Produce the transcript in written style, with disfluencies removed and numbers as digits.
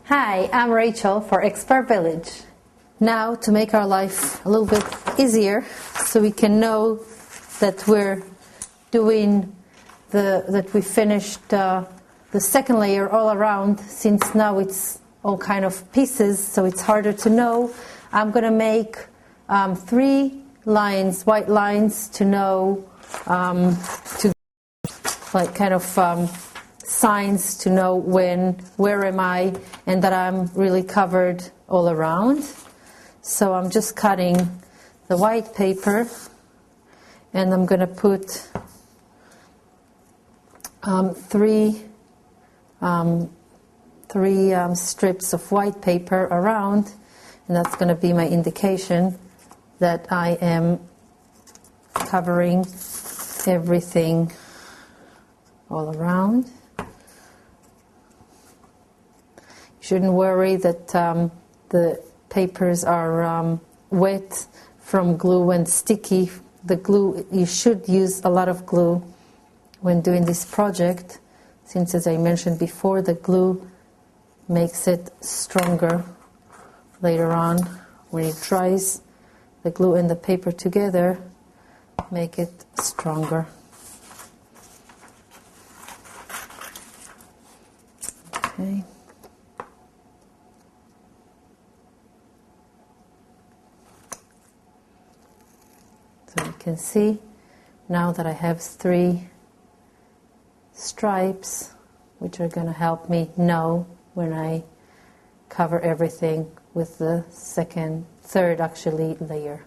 Hi, I'm Rachel for ExpertVillage. Now, to make our life a little bit easier, so we can know that we're doing that we finished the second layer all around, since now it's all kind of pieces, so it's harder to know. I'm going to make 3 lines, white lines, to know, to like kind of signs to know where am I, and that I'm really covered all around. So I'm just cutting the white paper, and I'm going to put 3 strips of white paper around, and that's going to be my indication that I am covering everything all around. You shouldn't worry that the papers are wet from glue and sticky. The glue, you should use a lot of glue when doing this project, since, as I mentioned before, the glue makes it stronger later on. When it dries, the glue and the paper together make it stronger. Okay. So you can see now that I have 3 stripes, which are going to help me know when I cover everything with the third actually layer.